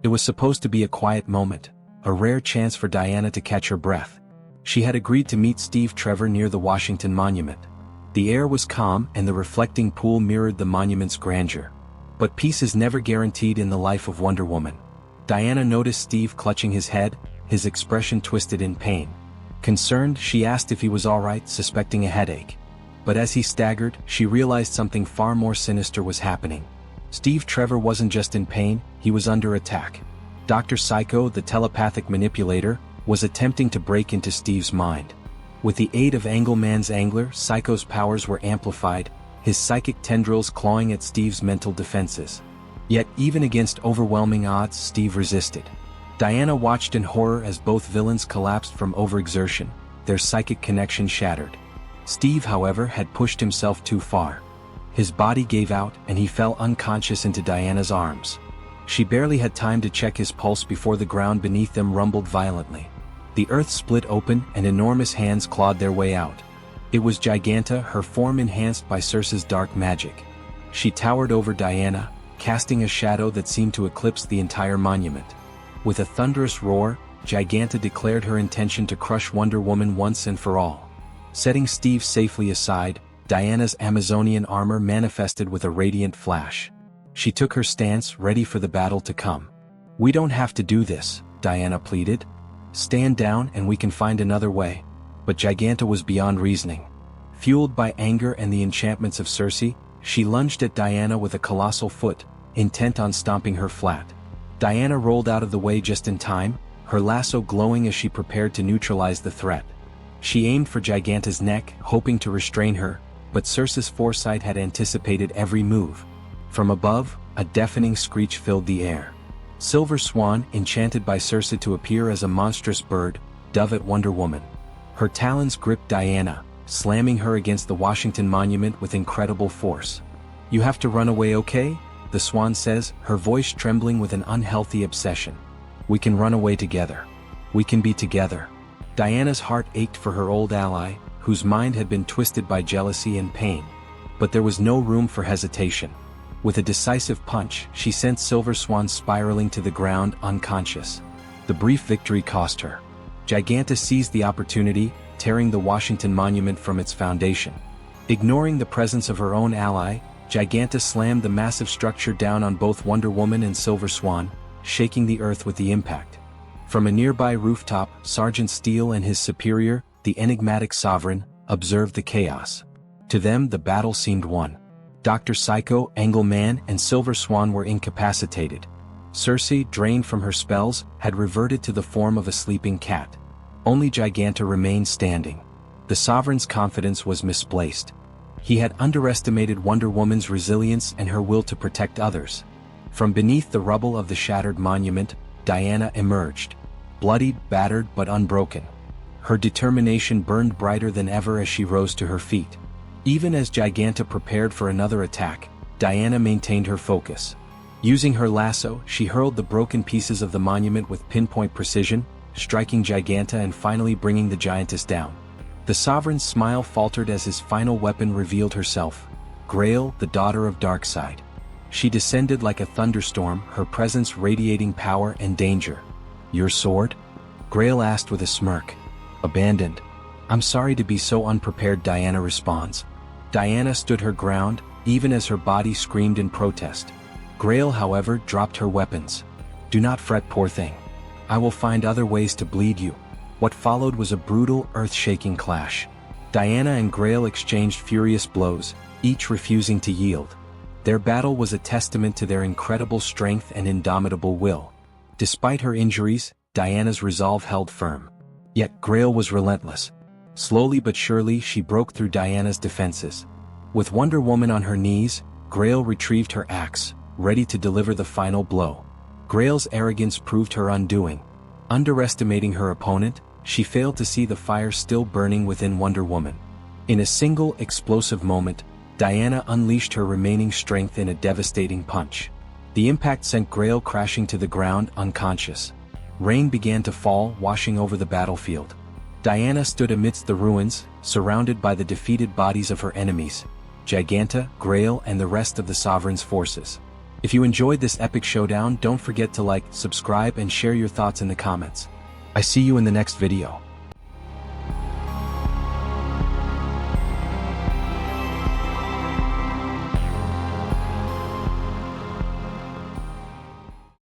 It was supposed to be a quiet moment, a rare chance for Diana to catch her breath. She had agreed to meet Steve Trevor near the Washington Monument. The air was calm and the reflecting pool mirrored the monument's grandeur. But peace is never guaranteed in the life of Wonder Woman. Diana noticed Steve clutching his head, his expression twisted in pain. Concerned, she asked if he was alright, suspecting a headache. But as he staggered, she realized something far more sinister was happening. Steve Trevor wasn't just in pain, he was under attack. Dr. Psycho, the telepathic manipulator, was attempting to break into Steve's mind. With the aid of Angleman's angler, Psycho's powers were amplified, his psychic tendrils clawing at Steve's mental defenses. Yet even against overwhelming odds, Steve resisted. Diana watched in horror as both villains collapsed from overexertion, their psychic connection shattered. Steve, however, had pushed himself too far. His body gave out and he fell unconscious into Diana's arms. She barely had time to check his pulse before the ground beneath them rumbled violently. The earth split open and enormous hands clawed their way out. It was Giganta, her form enhanced by Circe's dark magic. She towered over Diana, casting a shadow that seemed to eclipse the entire monument. With a thunderous roar, Giganta declared her intention to crush Wonder Woman once and for all. Setting Steve safely aside, Diana's Amazonian armor manifested with a radiant flash. She took her stance, ready for the battle to come. "We don't have to do this," Diana pleaded. "Stand down and we can find another way." But Giganta was beyond reasoning. Fueled by anger and the enchantments of Circe, she lunged at Diana with a colossal foot, intent on stomping her flat. Diana rolled out of the way just in time, her lasso glowing as she prepared to neutralize the threat. She aimed for Giganta's neck, hoping to restrain her, but Circe's foresight had anticipated every move. From above, a deafening screech filled the air. Silver Swan, enchanted by Circe to appear as a monstrous bird, dove at Wonder Woman. Her talons gripped Diana, slamming her against the Washington Monument with incredible force. "You have to run away, okay?" the swan says, her voice trembling with an unhealthy obsession. "We can run away together. We can be together." Diana's heart ached for her old ally, whose mind had been twisted by jealousy and pain. But there was no room for hesitation. With a decisive punch, she sent Silver Swan spiraling to the ground unconscious. The brief victory cost her. Giganta seized the opportunity, tearing the Washington Monument from its foundation. Ignoring the presence of her own ally, Giganta slammed the massive structure down on both Wonder Woman and Silver Swan, shaking the earth with the impact. From a nearby rooftop, Sergeant Steele and his superior, the enigmatic Sovereign, observed the chaos. To them, the battle seemed won. Dr. Psycho, Angleman, and Silver Swan were incapacitated. Circe, drained from her spells, had reverted to the form of a sleeping cat. Only Giganta remained standing. The Sovereign's confidence was misplaced. He had underestimated Wonder Woman's resilience and her will to protect others. From beneath the rubble of the shattered monument, Diana emerged. Bloodied, battered, but unbroken. Her determination burned brighter than ever as she rose to her feet. Even as Giganta prepared for another attack, Diana maintained her focus. Using her lasso, she hurled the broken pieces of the monument with pinpoint precision, striking Giganta and finally bringing the giantess down. The Sovereign's smile faltered as his final weapon revealed herself, Grail, the daughter of Darkseid. She descended like a thunderstorm, her presence radiating power and danger. "Your sword?" Grail asked with a smirk. "Abandoned. I'm sorry to be so unprepared," Diana responds. Diana stood her ground, even as her body screamed in protest. Grail, however, dropped her weapons. "Do not fret, poor thing. I will find other ways to bleed you." What followed was a brutal, earth-shaking clash. Diana and Grail exchanged furious blows, each refusing to yield. Their battle was a testament to their incredible strength and indomitable will. Despite her injuries, Diana's resolve held firm. Yet Grail was relentless. Slowly but surely, she broke through Diana's defenses. With Wonder Woman on her knees, Grail retrieved her axe, ready to deliver the final blow. Grail's arrogance proved her undoing. Underestimating her opponent, she failed to see the fire still burning within Wonder Woman. In a single, explosive moment, Diana unleashed her remaining strength in a devastating punch. The impact sent Grail crashing to the ground, unconscious. Rain began to fall, washing over the battlefield. Diana stood amidst the ruins, surrounded by the defeated bodies of her enemies, Giganta, Grail, and the rest of the Sovereign's forces. If you enjoyed this epic showdown, don't forget to like, subscribe, and share your thoughts in the comments. I see you in the next video.